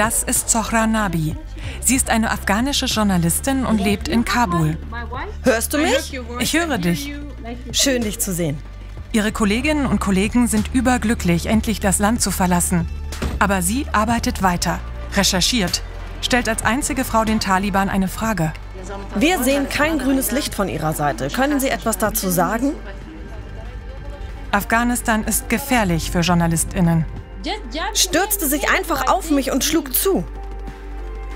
Das ist Zohra Nabi. Sie ist eine afghanische Journalistin und lebt in Kabul. Hörst du mich? Ich höre dich. Schön, dich zu sehen. Ihre Kolleginnen und Kollegen sind überglücklich, endlich das Land zu verlassen. Aber sie arbeitet weiter, recherchiert, stellt als einzige Frau den Taliban eine Frage. Wir sehen kein grünes Licht von Ihrer Seite. Können Sie etwas dazu sagen? Afghanistan ist gefährlich für JournalistInnen. Stürzte sich einfach auf mich und schlug zu.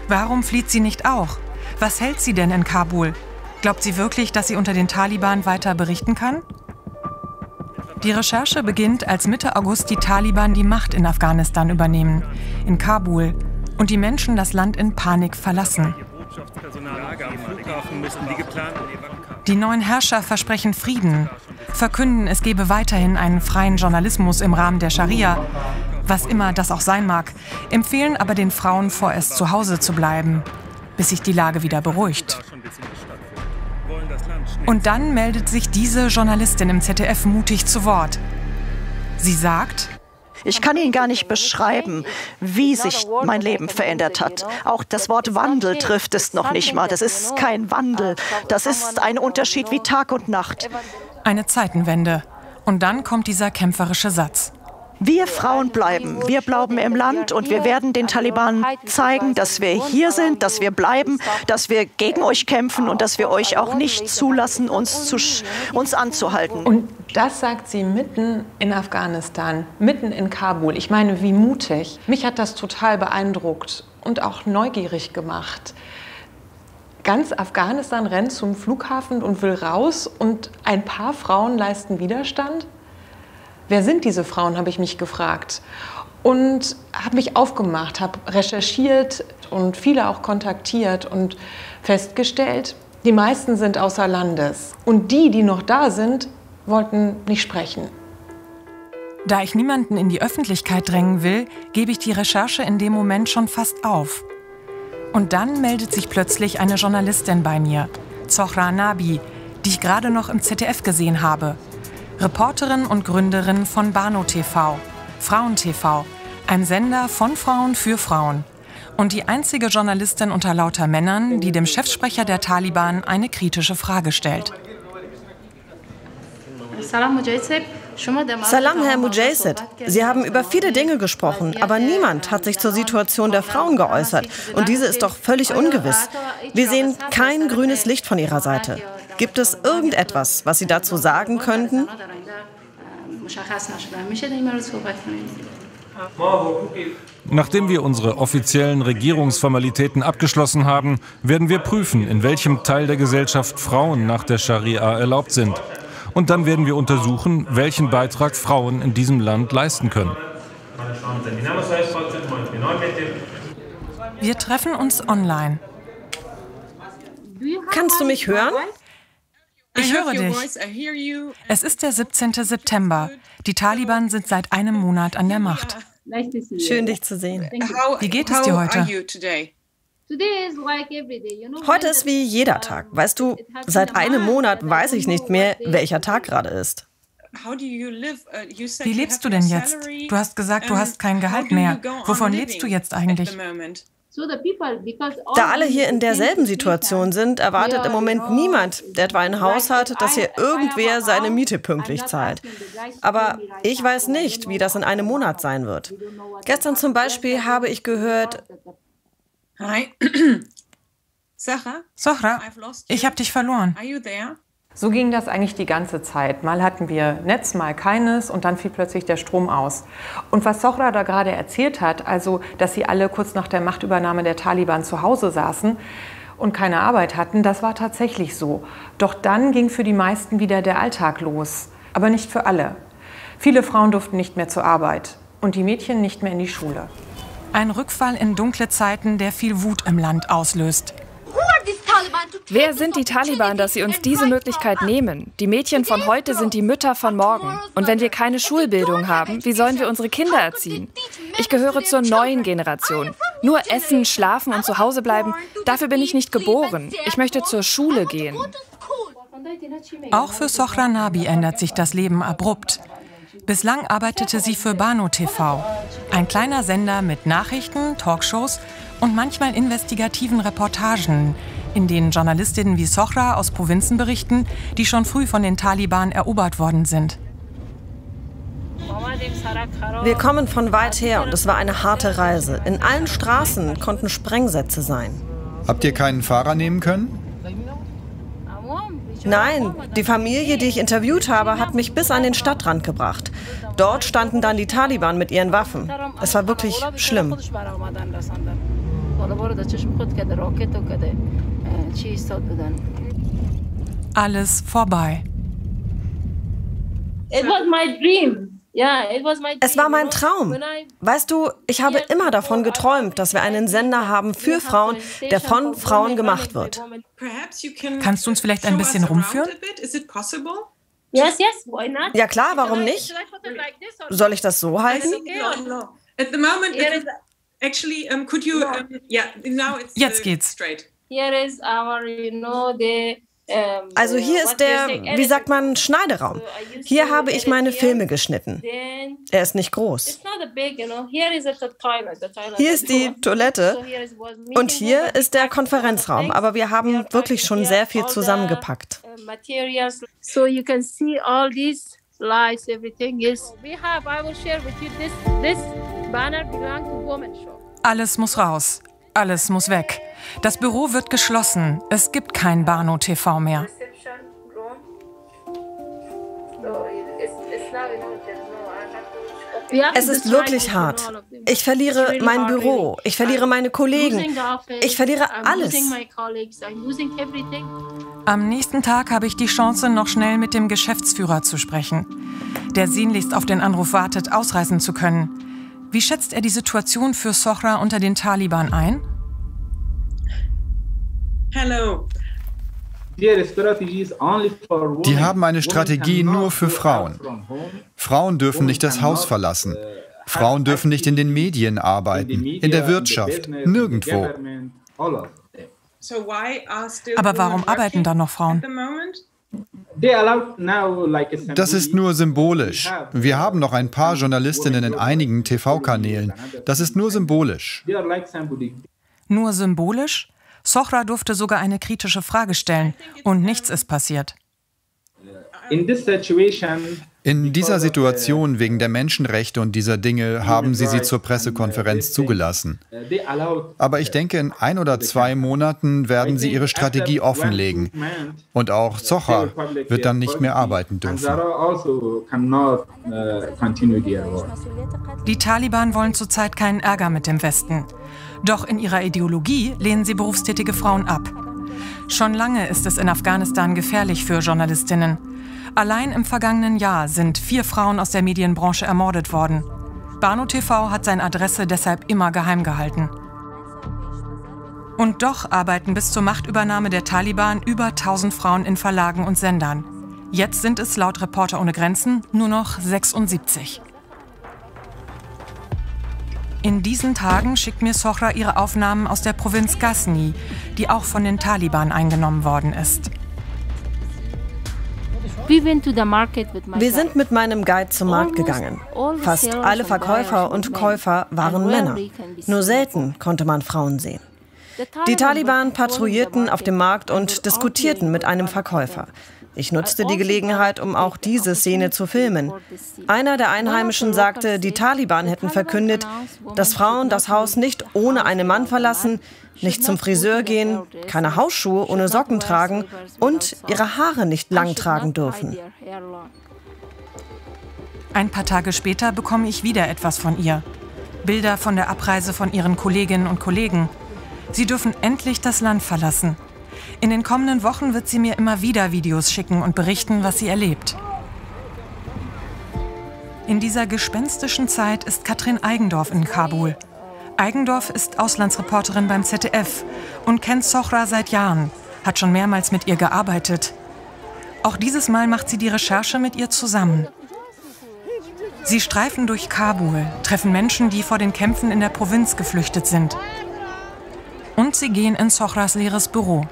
Warum flieht sie nicht auch? Was hält sie denn in Kabul? Glaubt sie wirklich, dass sie unter den Taliban weiter berichten kann? Die Recherche beginnt, als Mitte August die Taliban die Macht in Afghanistan übernehmen, in Kabul, und die Menschen das Land in Panik verlassen. Die neuen Herrscher versprechen Frieden, verkünden, es gebe weiterhin einen freien Journalismus im Rahmen der Scharia, was immer das auch sein mag, empfehlen aber den Frauen vorerst zu Hause zu bleiben, bis sich die Lage wieder beruhigt. Und dann meldet sich diese Journalistin im ZDF mutig zu Wort. Sie sagt: Ich kann Ihnen gar nicht beschreiben, wie sich mein Leben verändert hat. Auch das Wort Wandel trifft es noch nicht mal. Das ist kein Wandel. Das ist ein Unterschied wie Tag und Nacht. Eine Zeitenwende. Und dann kommt dieser kämpferische Satz. Wir Frauen bleiben. Wir bleiben im Land und wir werden den Taliban zeigen, dass wir hier sind, dass wir bleiben, dass wir gegen euch kämpfen und dass wir euch auch nicht zulassen, uns anzuhalten. Und das sagt sie mitten in Afghanistan, mitten in Kabul. Ich meine, wie mutig. Mich hat das total beeindruckt und auch neugierig gemacht. Ganz Afghanistan rennt zum Flughafen und will raus und ein paar Frauen leisten Widerstand. Wer sind diese Frauen, habe ich mich gefragt. Und habe mich aufgemacht, habe recherchiert und viele auch kontaktiert und festgestellt, die meisten sind außer Landes. Und die noch da sind, wollten nicht sprechen. Da ich niemanden in die Öffentlichkeit drängen will, gebe ich die Recherche in dem Moment schon fast auf. Und dann meldet sich plötzlich eine Journalistin bei mir, Zohra Nabi, die ich gerade noch im ZDF gesehen habe. Reporterin und Gründerin von Bano TV, Frauen-TV, ein Sender von Frauen für Frauen. Und die einzige Journalistin unter lauter Männern, die dem Chefsprecher der Taliban eine kritische Frage stellt. Salam, Herr Mujaisid. Sie haben über viele Dinge gesprochen, aber niemand hat sich zur Situation der Frauen geäußert. Und diese ist doch völlig ungewiss. Wir sehen kein grünes Licht von Ihrer Seite. Gibt es irgendetwas, was Sie dazu sagen könnten? Nachdem wir unsere offiziellen Regierungsformalitäten abgeschlossen haben, werden wir prüfen, in welchem Teil der Gesellschaft Frauen nach der Scharia erlaubt sind. Und dann werden wir untersuchen, welchen Beitrag Frauen in diesem Land leisten können. Wir treffen uns online. Kannst du mich hören? Ich höre dich. Es ist der 17. September. Die Taliban sind seit einem Monat an der Macht. Schön, dich zu sehen. Wie geht es dir heute? Heute ist wie jeder Tag. Weißt du, seit einem Monat weiß ich nicht mehr, welcher Tag gerade ist. Wie lebst du denn jetzt? Du hast gesagt, du hast kein Gehalt mehr. Wovon lebst du jetzt eigentlich? Da alle hier in derselben Situation sind, erwartet im Moment niemand, der etwa ein Haus hat, dass hier irgendwer seine Miete pünktlich zahlt. Aber ich weiß nicht, wie das in einem Monat sein wird. Gestern zum Beispiel habe ich gehört... Hi. Zohra, ich habe dich verloren. So ging das eigentlich die ganze Zeit. Mal hatten wir Netz, mal keines und dann fiel plötzlich der Strom aus. Und was Zohra da gerade erzählt hat, also dass sie alle kurz nach der Machtübernahme der Taliban zu Hause saßen und keine Arbeit hatten, das war tatsächlich so. Doch dann ging für die meisten wieder der Alltag los. Aber nicht für alle. Viele Frauen durften nicht mehr zur Arbeit und die Mädchen nicht mehr in die Schule. Ein Rückfall in dunkle Zeiten, der viel Wut im Land auslöst. Wer sind die Taliban, dass sie uns diese Möglichkeit nehmen? Die Mädchen von heute sind die Mütter von morgen. Und wenn wir keine Schulbildung haben, wie sollen wir unsere Kinder erziehen? Ich gehöre zur neuen Generation. Nur essen, schlafen und zu Hause bleiben, dafür bin ich nicht geboren. Ich möchte zur Schule gehen. Auch für Zohra Nabi ändert sich das Leben abrupt. Bislang arbeitete sie für Bano TV, ein kleiner Sender mit Nachrichten, Talkshows und manchmal investigativen Reportagen, in denen Journalistinnen wie Sohra aus Provinzen berichten, die schon früh von den Taliban erobert worden sind. Wir kommen von weit her und es war eine harte Reise. In allen Straßen konnten Sprengsätze sein. Habt ihr keinen Fahrer nehmen können? Nein, die Familie, die ich interviewt habe, hat mich bis an den Stadtrand gebracht. Dort standen dann die Taliban mit ihren Waffen. Es war wirklich schlimm. Alles vorbei. Es war mein Traum. Weißt du, ich habe immer davon geträumt, dass wir einen Sender haben für Frauen, der von Frauen gemacht wird. Kannst du uns vielleicht ein bisschen rumführen? Ja klar, warum nicht? Soll ich das so halten? Jetzt geht's. Also hier ist der, wie sagt man, Schneideraum. Hier habe ich meine Filme geschnitten. Er ist nicht groß. Hier ist die Toilette und hier ist der Konferenzraum. Aber wir haben wirklich schon sehr viel zusammengepackt. Alles muss raus. Alles muss weg. Das Büro wird geschlossen. Es gibt kein Bano TV mehr. Es ist wirklich hart. Ich verliere mein Büro, ich verliere meine Kollegen, ich verliere alles. Am nächsten Tag habe ich die Chance, noch schnell mit dem Geschäftsführer zu sprechen, der sehnlichst auf den Anruf wartet, ausreisen zu können. Wie schätzt er die Situation für Sohra unter den Taliban ein? Die haben eine Strategie nur für Frauen. Frauen dürfen nicht das Haus verlassen. Frauen dürfen nicht in den Medien arbeiten, in der Wirtschaft, nirgendwo. Aber warum arbeiten da noch Frauen? Das ist nur symbolisch. Wir haben noch ein paar Journalistinnen in einigen TV-Kanälen. Das ist nur symbolisch. Nur symbolisch? Sohra durfte sogar eine kritische Frage stellen und nichts ist passiert. In dieser Situation wegen der Menschenrechte und dieser Dinge haben sie zur Pressekonferenz zugelassen. Aber ich denke, in 1 oder 2 Monaten werden sie ihre Strategie offenlegen. Und auch Sohra wird dann nicht mehr arbeiten dürfen. Die Taliban wollen zurzeit keinen Ärger mit dem Westen. Doch in ihrer Ideologie lehnen sie berufstätige Frauen ab. Schon lange ist es in Afghanistan gefährlich für Journalistinnen. Allein im vergangenen Jahr sind 4 Frauen aus der Medienbranche ermordet worden. Bano TV hat seine Adresse deshalb immer geheim gehalten. Und doch arbeiten bis zur Machtübernahme der Taliban über 1000 Frauen in Verlagen und Sendern. Jetzt sind es laut Reporter ohne Grenzen nur noch 76. In diesen Tagen schickt mir Sohra ihre Aufnahmen aus der Provinz Ghazni, die auch von den Taliban eingenommen worden ist. Wir sind mit meinem Guide zum Markt gegangen. Fast alle Verkäufer und Käufer waren Männer. Nur selten konnte man Frauen sehen. Die Taliban patrouillierten auf dem Markt und diskutierten mit einem Verkäufer. Ich nutzte die Gelegenheit, um auch diese Szene zu filmen. Einer der Einheimischen sagte, die Taliban hätten verkündet, dass Frauen das Haus nicht ohne einen Mann verlassen, nicht zum Friseur gehen, keine Hausschuhe ohne Socken tragen und ihre Haare nicht lang tragen dürfen. Ein paar Tage später bekomme ich wieder etwas von ihr. Bilder von der Abreise von ihren Kolleginnen und Kollegen. Sie dürfen endlich das Land verlassen. In den kommenden Wochen wird sie mir immer wieder Videos schicken und berichten, was sie erlebt. In dieser gespenstischen Zeit ist Katrin Eigendorf in Kabul. Eigendorf ist Auslandsreporterin beim ZDF und kennt Sohra seit Jahren, hat schon mehrmals mit ihr gearbeitet. Auch dieses Mal macht sie die Recherche mit ihr zusammen. Sie streifen durch Kabul, treffen Menschen, die vor den Kämpfen in der Provinz geflüchtet sind. Und sie gehen in Sohras leeres Büro.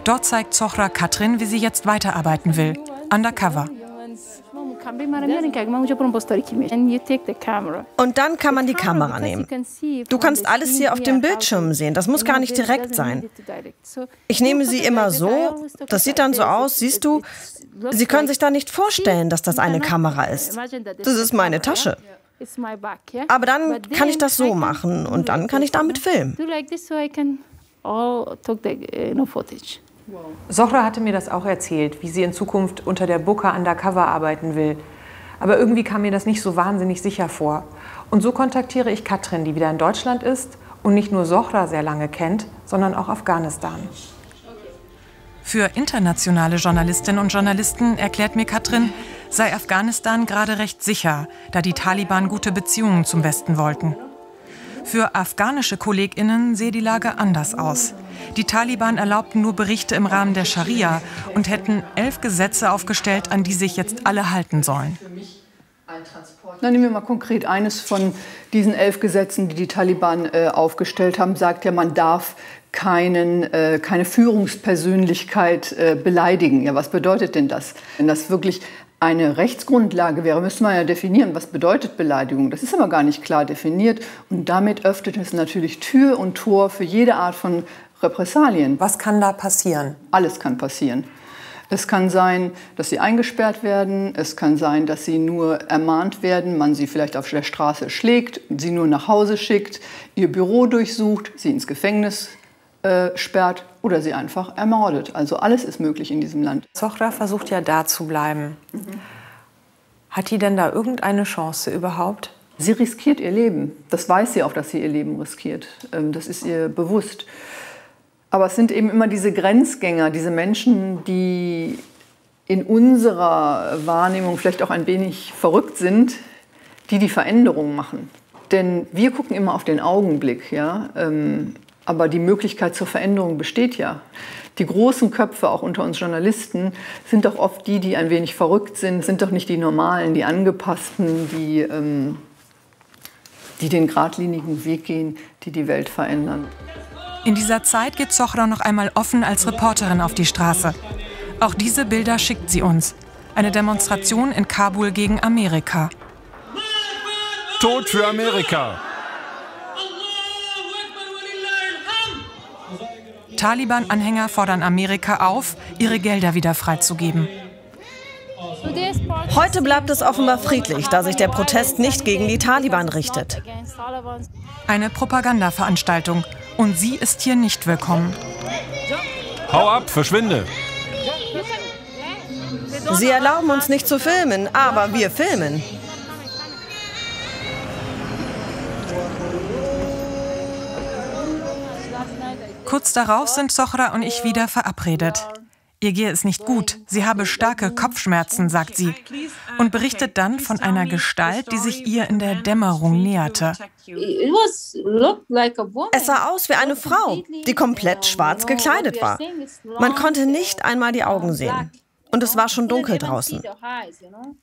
Dort zeigt Sohra Katrin, wie sie jetzt weiterarbeiten will. Undercover. Und dann kann man die Kamera nehmen. Du kannst alles hier auf dem Bildschirm sehen, das muss gar nicht direkt sein. Ich nehme sie immer so, das sieht dann so aus, siehst du, Sie können sich da nicht vorstellen, dass das eine Kamera ist. Das ist meine Tasche. Aber dann kann ich das so machen und dann kann ich damit filmen. Zohra hatte mir das auch erzählt, wie sie in Zukunft unter der Burka undercover arbeiten will. Aber irgendwie kam mir das nicht so wahnsinnig sicher vor. Und so kontaktiere ich Katrin, die wieder in Deutschland ist und nicht nur Zohra sehr lange kennt, sondern auch Afghanistan. Für internationale Journalistinnen und Journalisten, erklärt mir Katrin, sei Afghanistan gerade recht sicher, da die Taliban gute Beziehungen zum Westen wollten. Für afghanische KollegInnen sehe die Lage anders aus. Die Taliban erlaubten nur Berichte im Rahmen der Scharia und hätten 11 Gesetze aufgestellt, an die sich jetzt alle halten sollen. Na, nehmen wir mal konkret eines von diesen 11 Gesetzen, die die Taliban aufgestellt haben, sagt ja, man darf keine Führungspersönlichkeit beleidigen. Ja, was bedeutet denn das? Wenn das wirklich eine Rechtsgrundlage wäre, müsste man ja definieren, was bedeutet Beleidigung. Das ist aber gar nicht klar definiert. Und damit öffnet es natürlich Tür und Tor für jede Art von Repressalien. Was kann da passieren? Alles kann passieren. Es kann sein, dass sie eingesperrt werden. Es kann sein, dass sie nur ermahnt werden, man sie vielleicht auf der Straße schlägt, sie nur nach Hause schickt, ihr Büro durchsucht, sie ins Gefängnis sperrt oder sie einfach ermordet. Also alles ist möglich in diesem Land. Zohra versucht ja da zu bleiben. Hat die denn da irgendeine Chance überhaupt? Sie riskiert ihr Leben. Das weiß sie auch, dass sie ihr Leben riskiert. Das ist ihr bewusst. Aber es sind eben immer diese Grenzgänger, diese Menschen, die in unserer Wahrnehmung vielleicht auch ein wenig verrückt sind, die Veränderungen machen. Denn wir gucken immer auf den Augenblick, ja. Aber die Möglichkeit zur Veränderung besteht ja. Die großen Köpfe, auch unter uns Journalisten, sind doch oft die ein wenig verrückt sind, sind doch nicht die Normalen, die Angepassten, die den geradlinigen Weg gehen, die die Welt verändern. In dieser Zeit geht Zohra noch einmal offen als Reporterin auf die Straße. Auch diese Bilder schickt sie uns. Eine Demonstration in Kabul gegen Amerika. Tod für Amerika! Taliban-Anhänger fordern Amerika auf, ihre Gelder wieder freizugeben. Heute bleibt es offenbar friedlich, da sich der Protest nicht gegen die Taliban richtet. Eine Propagandaveranstaltung. Und sie ist hier nicht willkommen. Hau ab, verschwinde! Sie erlauben uns nicht zu filmen, aber wir filmen. Kurz darauf sind Zohra und ich wieder verabredet. Ihr gehe es nicht gut, sie habe starke Kopfschmerzen, sagt sie, und berichtet dann von einer Gestalt, die sich ihr in der Dämmerung näherte. Es sah aus wie eine Frau, die komplett schwarz gekleidet war. Man konnte nicht einmal die Augen sehen. Und es war schon dunkel draußen.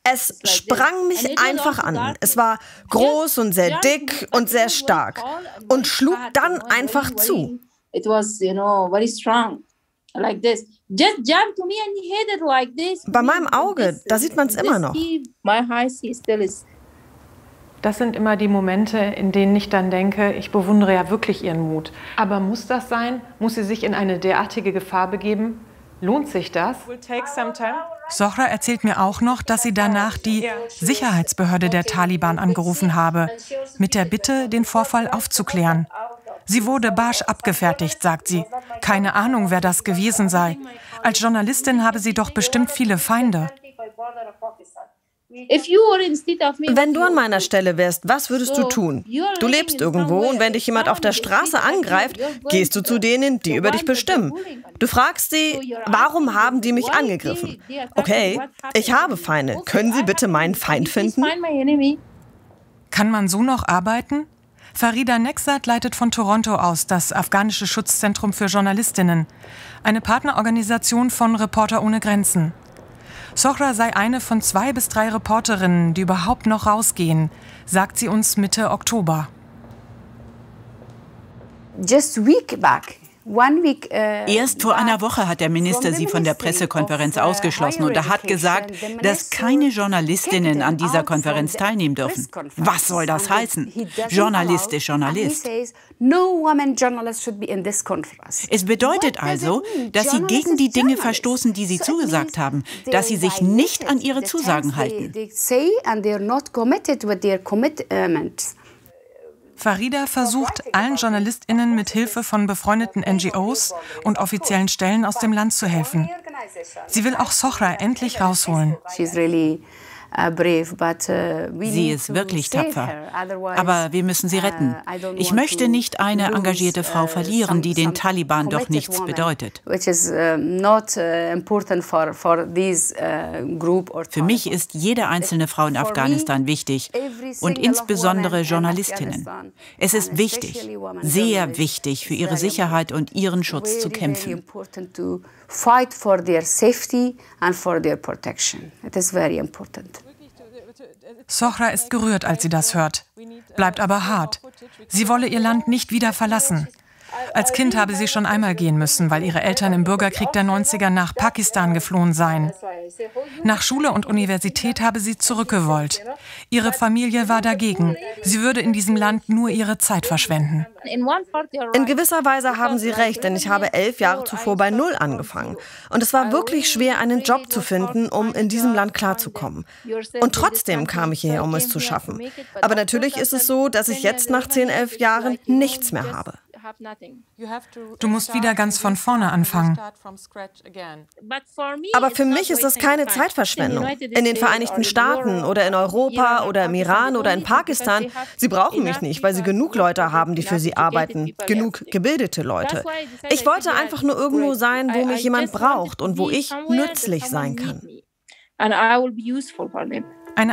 Es sprang mich einfach an. Es war groß und sehr dick und sehr stark und schlug dann einfach zu. It was, very strong, like this. Just jumped to me and he hit it like this. Bei meinem Auge, da sieht man es immer noch. My eyes, he still is. Das sind immer die Momente, in denen ich dann denke, ich bewundere ja wirklich ihren Mut. Aber muss das sein? Muss sie sich in eine derartige Gefahr begeben? Lohnt sich das? Zohra erzählt mir auch noch, dass sie danach die Sicherheitsbehörde der Taliban angerufen habe, mit der Bitte, den Vorfall aufzuklären. Sie wurde barsch abgefertigt, sagt sie. Keine Ahnung, wer das gewesen sei. Als Journalistin habe sie doch bestimmt viele Feinde. Wenn du an meiner Stelle wärst, was würdest du tun? Du lebst irgendwo und wenn dich jemand auf der Straße angreift, gehst du zu denen, die über dich bestimmen. Du fragst sie, warum haben die mich angegriffen? Okay, ich habe Feinde. Können Sie bitte meinen Feind finden? Kann man so noch arbeiten? Farida Nexat leitet von Toronto aus das afghanische Schutzzentrum für Journalistinnen, eine Partnerorganisation von Reporter ohne Grenzen. Zohra sei eine von 2 bis 3 Reporterinnen, die überhaupt noch rausgehen, sagt sie uns Mitte Oktober. Just a week back, Erst vor einer Woche hat der Minister sie von der Pressekonferenz ausgeschlossen und er hat gesagt, dass keine Journalistinnen an dieser Konferenz teilnehmen dürfen. Was soll das heißen? Journalist ist Journalist. Es bedeutet also, dass sie gegen die Dinge verstoßen, die sie zugesagt haben, dass sie sich nicht an ihre Zusagen halten. Farida versucht, allen JournalistInnen mit Hilfe von befreundeten NGOs und offiziellen Stellen aus dem Land zu helfen. Sie will auch Sohra endlich rausholen. Sie ist wirklich tapfer. Aber wir müssen sie retten. Ich möchte nicht eine engagierte Frau verlieren, die den Taliban doch nichts bedeutet. Für mich ist jede einzelne Frau in Afghanistan wichtig und insbesondere Journalistinnen. Es ist wichtig, sehr wichtig, für ihre Sicherheit und ihren Schutz zu kämpfen. Fight for their safety and for their protection. It is very important. Sohra ist gerührt, als sie das hört, bleibt aber hart. Sie wolle ihr Land nicht wieder verlassen. Als Kind habe sie schon einmal gehen müssen, weil ihre Eltern im Bürgerkrieg der 90er nach Pakistan geflohen seien. Nach Schule und Universität habe sie zurückgewollt. Ihre Familie war dagegen. Sie würde in diesem Land nur ihre Zeit verschwenden. In gewisser Weise haben Sie recht, denn ich habe 11 Jahre zuvor bei Null angefangen. Und es war wirklich schwer, einen Job zu finden, um in diesem Land klarzukommen. Und trotzdem kam ich hierher, um es zu schaffen. Aber natürlich ist es so, dass ich jetzt nach 10, 11 Jahren nichts mehr habe. Du musst wieder ganz von vorne anfangen. Aber für mich ist das keine Zeitverschwendung. In den Vereinigten Staaten oder in Europa oder im Iran oder in Pakistan, sie brauchen mich nicht, weil sie genug Leute haben, die für sie arbeiten, genug gebildete Leute. Ich wollte einfach nur irgendwo sein, wo mich jemand braucht und wo ich nützlich sein kann. Eine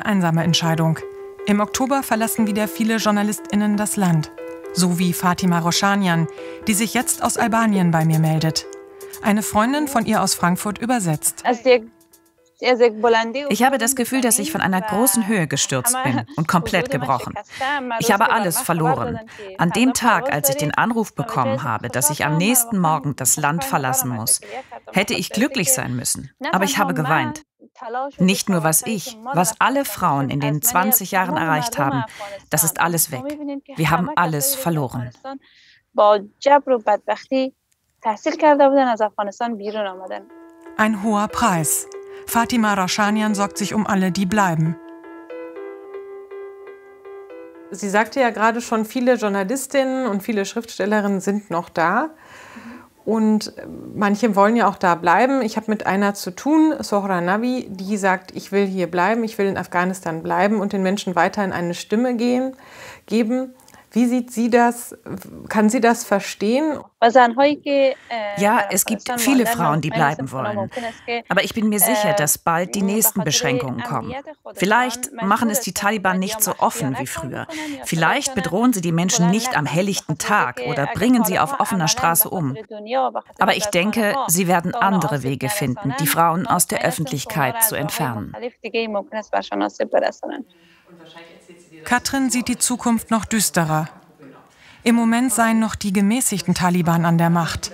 einsame Entscheidung. Im Oktober verlassen wieder viele JournalistInnen das Land. So wie Fatima Roshanian, die sich jetzt aus Albanien bei mir meldet. Eine Freundin von ihr aus Frankfurt übersetzt. Ich habe das Gefühl, dass ich von einer großen Höhe gestürzt bin und komplett gebrochen. Ich habe alles verloren. An dem Tag, als ich den Anruf bekommen habe, dass ich am nächsten Morgen das Land verlassen muss, hätte ich glücklich sein müssen. Aber ich habe geweint. Nicht nur was alle Frauen in den 20 Jahren erreicht haben, das ist alles weg. Wir haben alles verloren. Ein hoher Preis. Fatima Roshanian sorgt sich um alle, die bleiben. Sie sagte ja gerade schon, viele Journalistinnen und viele Schriftstellerinnen sind noch da. Und manche wollen ja auch da bleiben. Ich habe mit einer zu tun, Sohra Nabi, die sagt, ich will hier bleiben, ich will in Afghanistan bleiben und den Menschen weiterhin eine Stimme geben. Wie sieht sie das? Kann sie das verstehen? Ja, es gibt viele Frauen, die bleiben wollen. Aber ich bin mir sicher, dass bald die nächsten Beschränkungen kommen. Vielleicht machen es die Taliban nicht so offen wie früher. Vielleicht bedrohen sie die Menschen nicht am helllichten Tag oder bringen sie auf offener Straße um. Aber ich denke, sie werden andere Wege finden, die Frauen aus der Öffentlichkeit zu entfernen. Katrin sieht die Zukunft noch düsterer. Im Moment seien noch die gemäßigten Taliban an der Macht.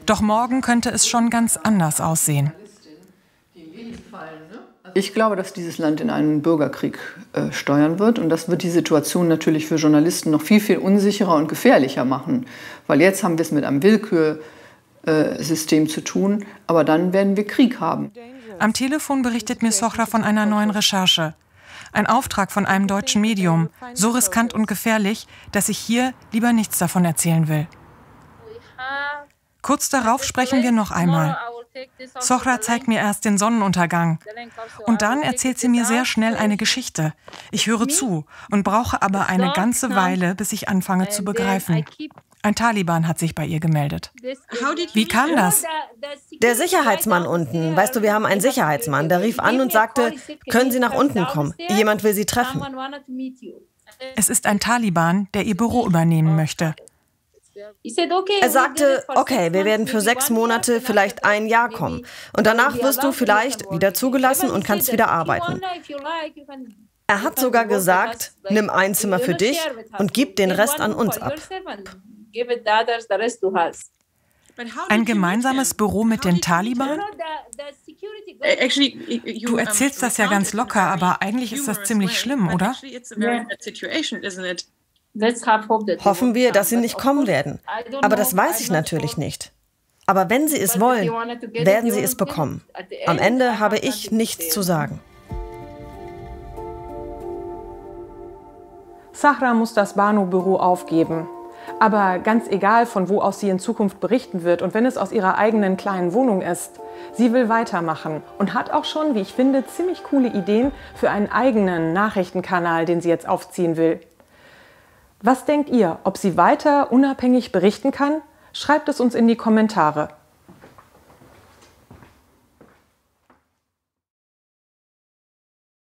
Doch morgen könnte es schon ganz anders aussehen. Ich glaube, dass dieses Land in einen Bürgerkrieg steuern wird. Und das wird die Situation natürlich für Journalisten noch viel, viel unsicherer und gefährlicher machen. Weil jetzt haben wir es mit einem Willkürsystem zu tun, aber dann werden wir Krieg haben. Am Telefon berichtet mir Sohra von einer neuen Recherche. Ein Auftrag von einem deutschen Medium, so riskant und gefährlich, dass ich hier lieber nichts davon erzählen will. Kurz darauf sprechen wir noch einmal. Sohra zeigt mir erst den Sonnenuntergang. Und dann erzählt sie mir sehr schnell eine Geschichte. Ich höre zu und brauche aber eine ganze Weile, bis ich anfange zu begreifen. Ein Taliban hat sich bei ihr gemeldet. Wie kam das? Der Sicherheitsmann unten. Weißt du, wir haben einen Sicherheitsmann. Der rief an und sagte, können Sie nach unten kommen? Jemand will Sie treffen. Es ist ein Taliban, der ihr Büro übernehmen möchte. Er sagte, okay, wir werden für 6 Monate, vielleicht 1 Jahr kommen. Und danach wirst du vielleicht wieder zugelassen und kannst wieder arbeiten. Er hat sogar gesagt, nimm ein Zimmer für dich und gib den Rest an uns ab. Ein gemeinsames Büro mit den Taliban? Du erzählst das ja ganz locker, aber eigentlich ist das ziemlich schlimm, oder? Hoffen wir, dass sie nicht kommen werden. Aber das weiß ich natürlich nicht. Aber wenn sie es wollen, werden sie es bekommen. Am Ende habe ich nichts zu sagen. Sahra muss das Banu-Büro aufgeben. Aber ganz egal, von wo aus sie in Zukunft berichten wird und wenn es aus ihrer eigenen kleinen Wohnung ist, sie will weitermachen und hat auch schon, wie ich finde, ziemlich coole Ideen für einen eigenen Nachrichtenkanal, den sie jetzt aufziehen will. Was denkt ihr, ob sie weiter unabhängig berichten kann? Schreibt es uns in die Kommentare.